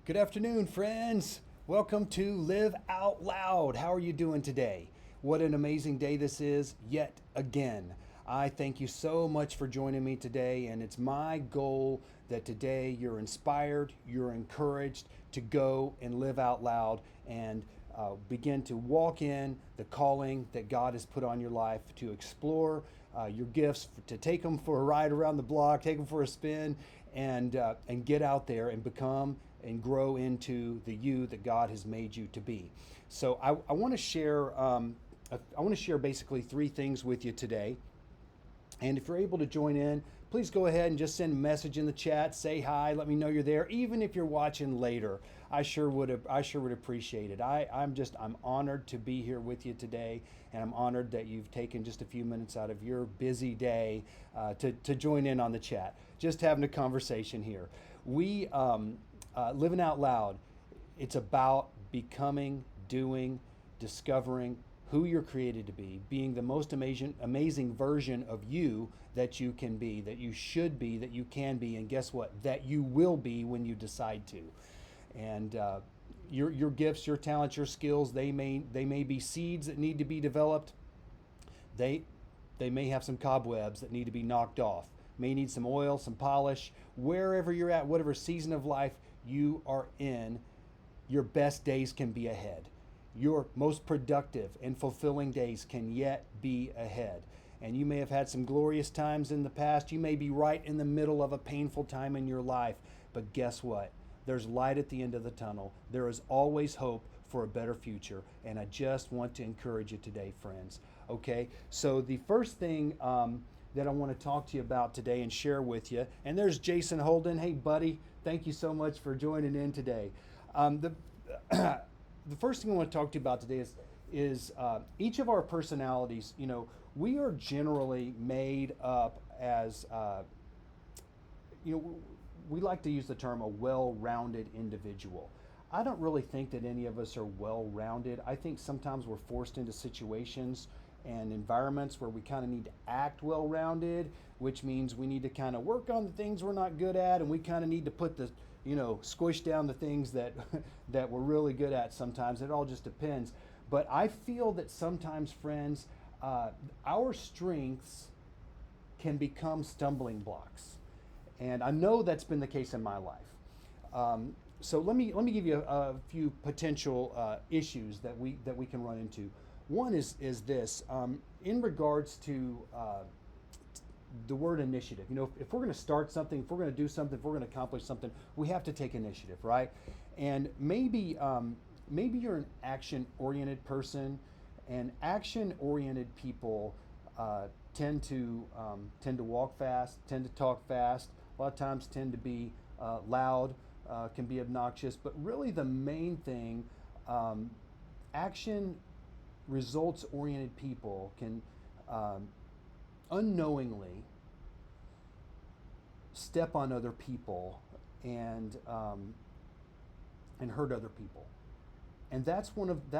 Good afternoon, friends. Welcome to Live Out Loud. How are you doing today? What an amazing day this is, yet again. I thank you so much for joining me today, and it's my goal that today you're inspired, you're encouraged to go and live out loud and begin to walk in the calling that God has put on your life to explore your gifts, to take them for a ride around the block, take them for a spin, and get out there and become and grow into the you that God has made you to be. So I want to share. I want to share basically three things with you today. And if you're able to join in, please go ahead and just send a message in the chat. Say hi. Let me know you're there. Even if you're watching later, I sure would appreciate it. I'm honored to be here with you today, and I'm honored that you've taken just a few minutes out of your busy day to join in on the chat. Just having a conversation here. We living out loud. It's about becoming, doing, discovering who you're created to be, being the most amazing version of you that you can be, that you should be, that you can be, and guess what? That you will be when you decide to. And your gifts, your talents, your skills, they may be seeds that need to be developed. They may have some cobwebs that need to be knocked off. May need some oil, some polish. Wherever you're at, whatever season of life you are in, your best days can be ahead. Your most productive and fulfilling days can yet be ahead. And you may have had some glorious times in the past. You may be right in the middle of a painful time in your life. But guess what? There's light at the end of the tunnel. There is always hope for a better future. And I just want to encourage you today, friends. Okay? So the first thing that I want to talk to you about today and share with you, and there's Jason Holden. Hey, buddy. Thank you so much for joining in today. The first thing I want to talk to you about today is each of our personalities. You know, we are generally made up as we like to use the term a well-rounded individual. I don't really think that any of us are well-rounded. I think sometimes we're forced into situations and environments where we kind of need to act well-rounded, which means we need to kind of work on the things we're not good at, and we kind of need to put the squish down the things that that we're really good at sometimes. It all just depends. But I feel that sometimes, friends, our strengths can become stumbling blocks. And I know that's been the case in my life. So let me give you a few potential issues that we can run into. One is this, in regards to the word initiative. You know, if we're going to start something, if we're going to do something, if we're going to accomplish something, we have to take initiative, right? And maybe you're an action-oriented person, and action-oriented people tend to walk fast, tend to talk fast. A lot of times tend to be loud, can be obnoxious. But really, the main thing, action results-oriented people can unknowingly step on other people and hurt other people. And that's one of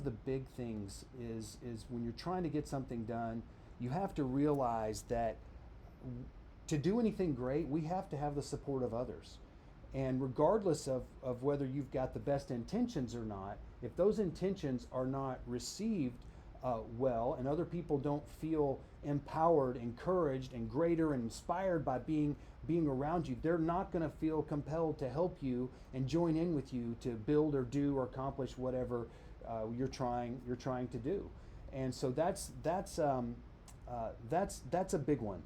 the big things is when you're trying to get something done, you have to realize that to do anything great, we have to have the support of others. And regardless of whether you've got the best intentions or not, if those intentions are not received well, and other people don't feel empowered, encouraged, and greater and inspired by being around you, they're not going to feel compelled to help you and join in with you to build or do or accomplish whatever you're trying to do. And so that's a big one.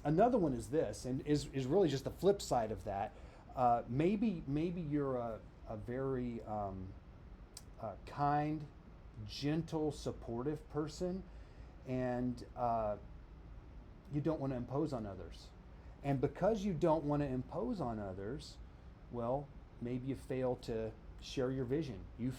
Another one is this, and is really just the flip side of that. Maybe you're a very kind, gentle, supportive person, and you don't want to impose on others. And because you don't want to impose on others, well, maybe you fail to share your vision. You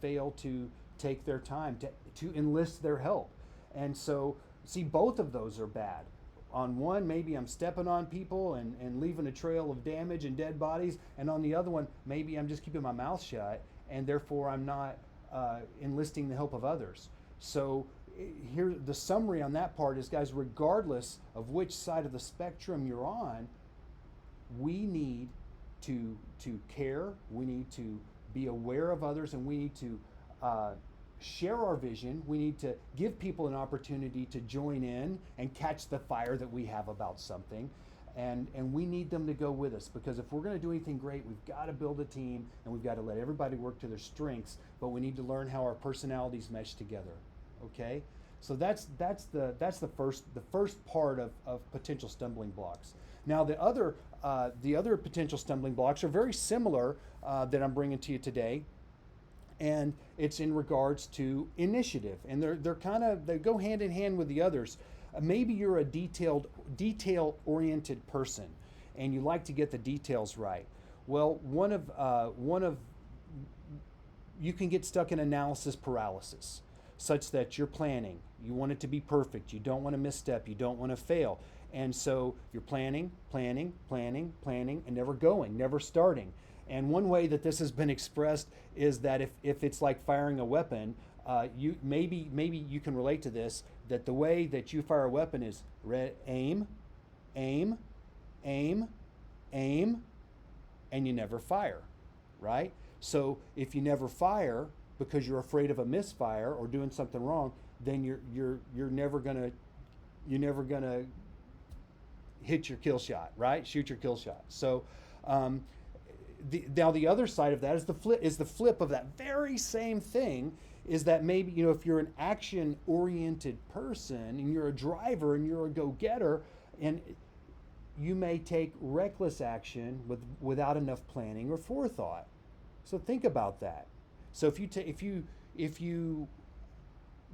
fail to take their time, to enlist their help. And so, see, both of those are bad. On one, maybe I'm stepping on people and leaving a trail of damage and dead bodies. And on the other one, maybe I'm just keeping my mouth shut, and therefore I'm not enlisting the help of others. So here, the summary on that part is, guys, regardless of which side of the spectrum you're on, we need to care. We need to be aware of others, and we need to share our vision. We need to give people an opportunity to join in and catch the fire that we have about something. And we need them to go with us, because if we're going to do anything great, we've got to build a team, and we've got to let everybody work to their strengths, but we need to learn how our personalities mesh together. Okay? So that's the first part of potential stumbling blocks. Now the other potential stumbling blocks are very similar that I'm bringing to you today, and it's in regards to initiative, and they go hand in hand with the others. Maybe you're a detail-oriented person, and you like to get the details right. Well, one of you can get stuck in analysis paralysis, such that you're planning. You want it to be perfect. You don't want to misstep. You don't want to fail. And so you're planning, and never starting. And one way that this has been expressed is that if it's like firing a weapon, maybe you can relate to this, that the way that you fire a weapon is aim, and you never fire, right? So if you never fire because you're afraid of a misfire or doing something wrong, then you're never gonna hit your kill shot, right? Shoot your kill shot. So now the other side of that is the flip of that very same thing, is that maybe, if you're an action-oriented person and you're a driver and you're a go-getter, and you may take reckless action without enough planning or forethought. So think about that. So if you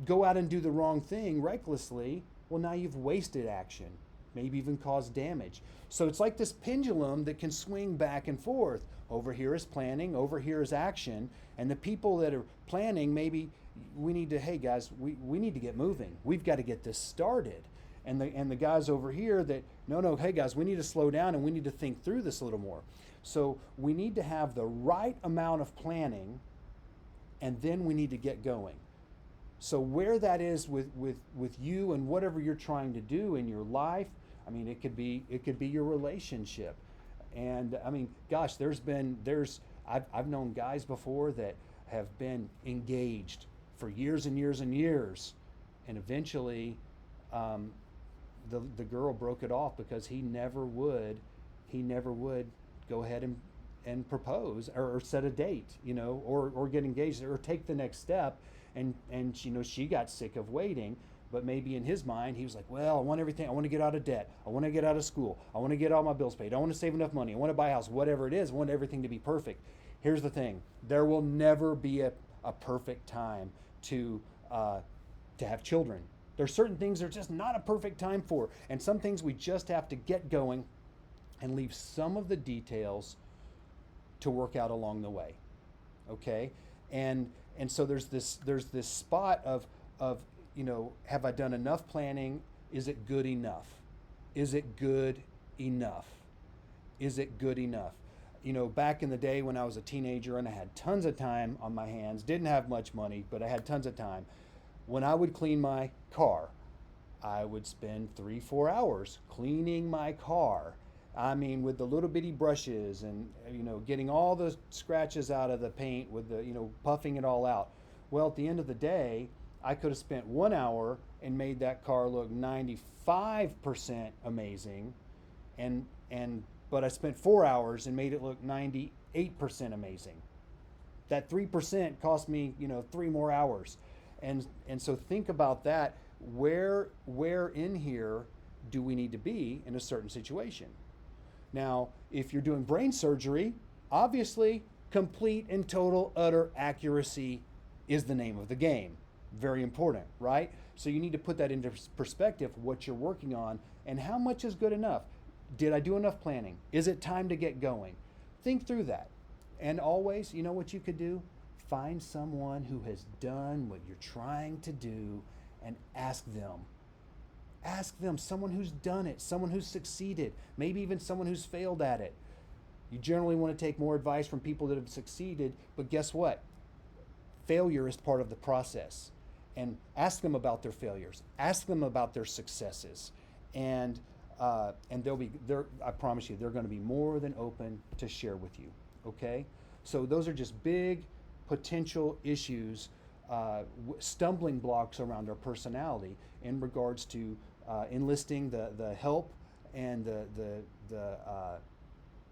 go out and do the wrong thing recklessly, well, now you've wasted action, maybe even caused damage. So it's like this pendulum that can swing back and forth. Over here is planning, over here is action, and the people that are planning, maybe we need to, hey guys, we need to get moving. We've got to get this started. And the guys over here that, no, hey guys, we need to slow down and we need to think through this a little more. So we need to have the right amount of planning, and then we need to get going. So where that is with you and whatever you're trying to do in your life, I mean, it could be your relationship. And I mean, gosh, I've known guys before that have been engaged for years and years and years, and eventually the girl broke it off because he never would go ahead and propose or set a date, or get engaged or take the next step, and she got sick of waiting. But maybe in his mind, he was like, well, I want everything. I want to get out of debt. I want to get out of school. I want to get all my bills paid. I want to save enough money. I want to buy a house, whatever it is. I want everything to be perfect. Here's the thing. There will never be a perfect time to have children. There's certain things there's just not a perfect time for. And some things we just have to get going and leave some of the details to work out along the way. Okay? And so there's this spot of have I done enough planning? Is it good enough? Is it good enough? Is it good enough? Back in the day when I was a teenager and I had tons of time on my hands, didn't have much money, but I had tons of time. When I would clean my car, I would spend 3-4 hours cleaning my car. I mean, with the little bitty brushes and, getting all the scratches out of the paint with the, puffing it all out. Well, at the end of the day, I could have spent 1 hour and made that car look 95% amazing, but I spent 4 hours and made it look 98% amazing. That 3% cost me, 3 more hours. And so think about that. Where in here do we need to be in a certain situation? Now, if you're doing brain surgery, obviously complete and total utter accuracy is the name of the game. Very important, right? So you need to put that into perspective, what you're working on and how much is good enough. Did I do enough planning? Is it time to get going? Think through that. And always, you know what you could do? Find someone who has done what you're trying to do and ask them. Ask them, someone who's done it, someone who's succeeded, maybe even someone who's failed at it. You generally want to take more advice from people that have succeeded, but guess what? Failure is part of the process. And ask them about their failures. Ask them about their successes. And and I promise you, they're going to be more than open to share with you. Okay, so those are just big potential issues, stumbling blocks around our personality in regards to enlisting the help and the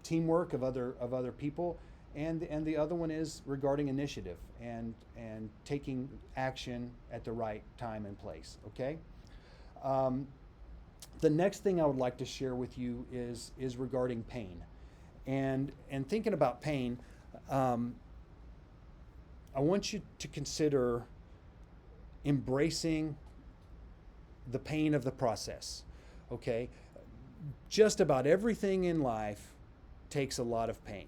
teamwork of other people, and the other one is regarding initiative and taking action at the right time and place. Okay. The next thing I would like to share with you is regarding pain, and thinking about pain. I want you to consider embracing the pain of the process. Okay, just about everything in life takes a lot of pain.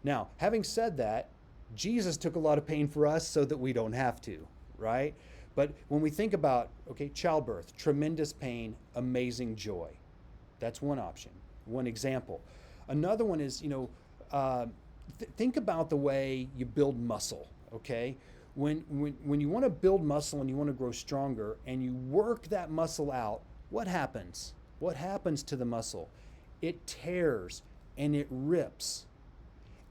Now, having said that, Jesus took a lot of pain for us so that we don't have to, right? But when we think about, okay, childbirth, tremendous pain, amazing joy. That's one option, one example. Another one is, think about the way you build muscle, okay? When you want to build muscle and you want to grow stronger and you work that muscle out, what happens? What happens to the muscle? It tears and it rips.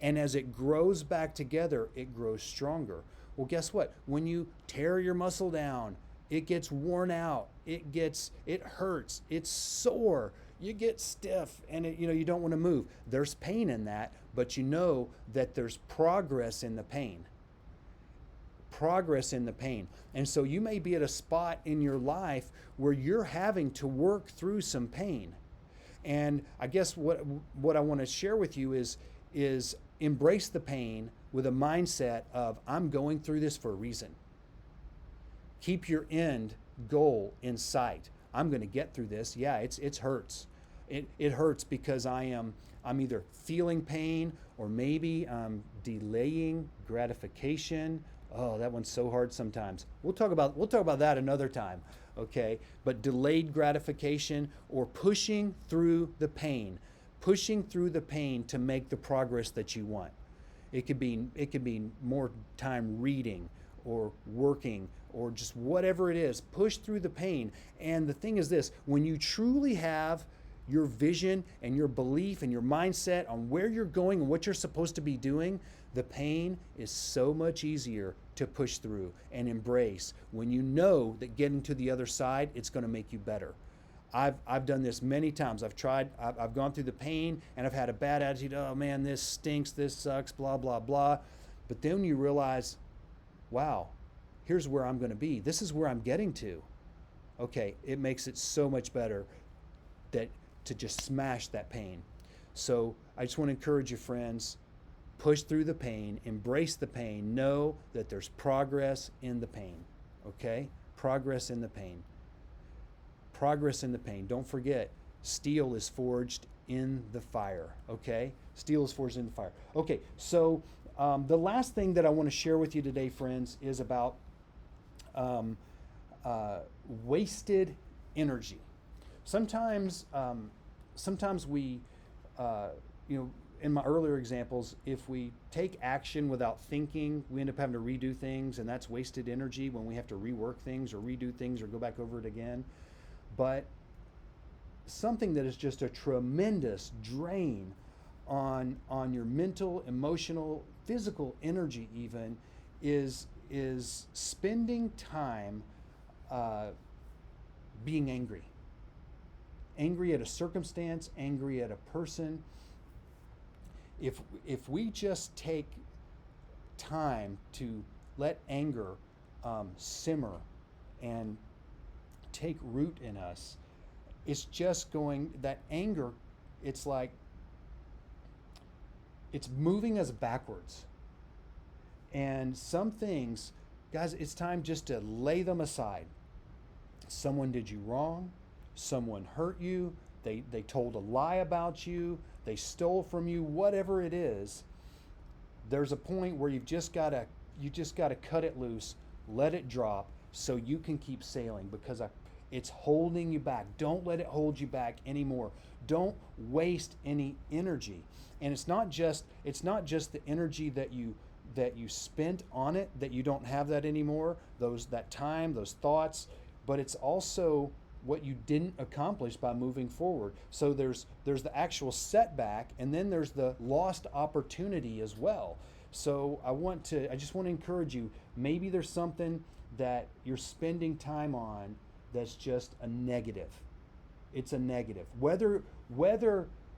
And as it grows back together, it grows stronger. Well, guess what? When you tear your muscle down, it gets worn out. It hurts. It's sore. You get stiff, and you don't want to move. There's pain in that, but you know that there's progress in the pain. Progress in the pain. And so you may be at a spot in your life where you're having to work through some pain. And I guess what I want to share with you is embrace the pain with a mindset of, I'm going through this for a reason. Keep your end goal in sight. I'm going to get through this. Yeah, it hurts. It hurts because I'm either feeling pain or maybe I'm delaying gratification. Oh, that one's so hard sometimes. We'll talk about that another time, okay? But delayed gratification or pushing through the pain to make the progress that you want. It could be more time reading or working or just whatever it is. Push through the pain. And the thing is this, when you truly have your vision and your belief and your mindset on where you're going and what you're supposed to be doing, the pain is so much easier to push through and embrace when you know that getting to the other side, it's going to make you better. I've done this many times. I've gone through the pain and I've had a bad attitude. Oh man, this stinks, this sucks, blah, blah, blah. But then you realize, wow, here's where I'm going to be. This is where I'm getting to. Okay, it makes it so much better to just smash that pain. So I just want to encourage you, friends, push through the pain, embrace the pain, know that there's progress in the pain. Okay? Progress in the pain. Progress in the pain. Don't forget, steel is forged in the fire. Okay? Steel is forged in the fire. Okay, so the last thing that I want to share with you today, friends, is about wasted energy. Sometimes we, in my earlier examples, if we take action without thinking, we end up having to redo things, and that's wasted energy when we have to rework things or redo things or go back over it again. But something that is just a tremendous drain on your mental, emotional, physical energy even is spending time being angry. Angry at a circumstance, angry at a person. If we just take time to let anger simmer and take root in us, it's just that anger, it's like, it's moving us backwards. And some things, guys, it's time just to lay them aside. Someone did you wrong. Someone hurt you. They told a lie about you. They stole from you. Whatever it is, there's a point where you just gotta cut it loose, let it drop, so you can keep sailing, because it's holding you back. Don't let it hold you back anymore. Don't waste any energy. And it's not just the energy that you spent on it, that you don't have that anymore. That time, those thoughts, but it's also what you didn't accomplish by moving forward. So there's the actual setback, and then there's the lost opportunity as well. So I just want to encourage you. Maybe there's something that you're spending time on that's just a negative. It's a negative. Whether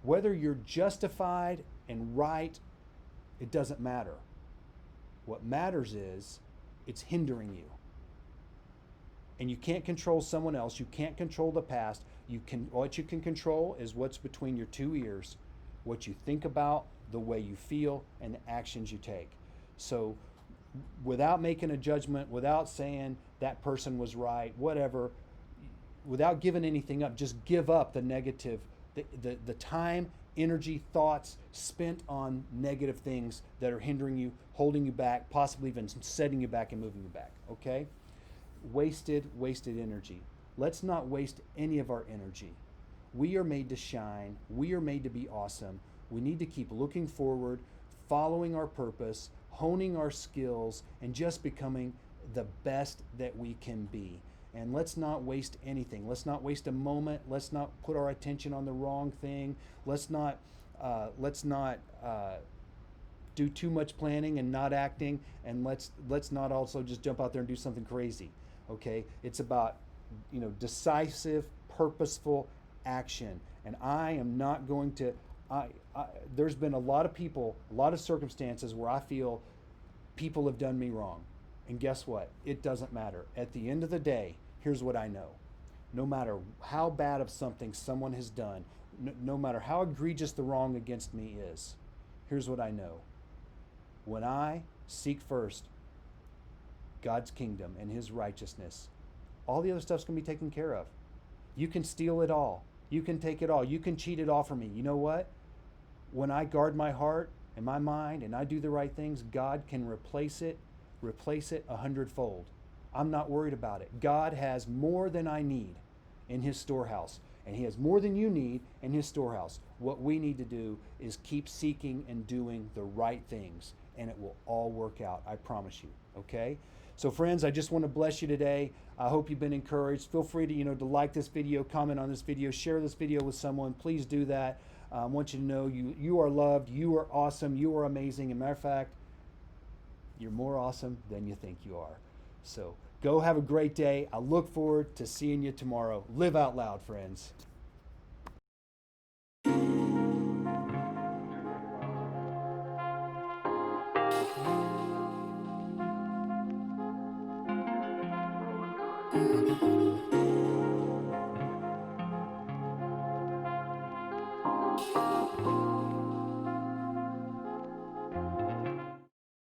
you're justified and right, it doesn't matter. What matters is it's hindering you. And you can't control someone else. You can't control the past. What you can control is what's between your two ears, what you think about, the way you feel, and the actions you take. So without making a judgment, without saying that person was right, whatever, without giving anything up, just give up the negative, the time, energy, thoughts spent on negative things that are hindering you, holding you back, possibly even setting you back and moving you back. Okay? Wasted energy. Let's not waste any of our energy. We are made to shine. We are made to be awesome. We need to keep looking forward, following our purpose, honing our skills, and just becoming the best that we can be. And let's not waste anything. Let's not waste a moment. Let's not put our attention on the wrong thing. Let's not do too much planning and not acting. And let's not also just jump out there and do something crazy. Okay? It's about decisive, purposeful action. And I am not going to. There's been a lot of people, a lot of circumstances where I feel people have done me wrong. And guess what? It doesn't matter. At the end of the day, here's what I know. No matter how bad of something someone has done, no matter how egregious the wrong against me is, here's what I know. When I seek first God's kingdom and his righteousness, all the other stuff's going to be taken care of. You can steal it all. You can take it all. You can cheat it all from me. You know what? When I guard my heart and my mind and I do the right things, God can replace it 100-fold. I'm not worried about it. God has more than I need in his storehouse, and he has more than you need in his storehouse. What we need to do is keep seeking and doing the right things, and it will all work out. I promise you. Okay? So friends, I just want to bless you today. I hope you've been encouraged. Feel free to like this video, comment on this video, share this video with someone. Please do that. I want you to know you are loved, you are awesome, you are amazing. As a matter of fact, you're more awesome than you think you are. So go have a great day. I look forward to seeing you tomorrow. Live out loud, friends.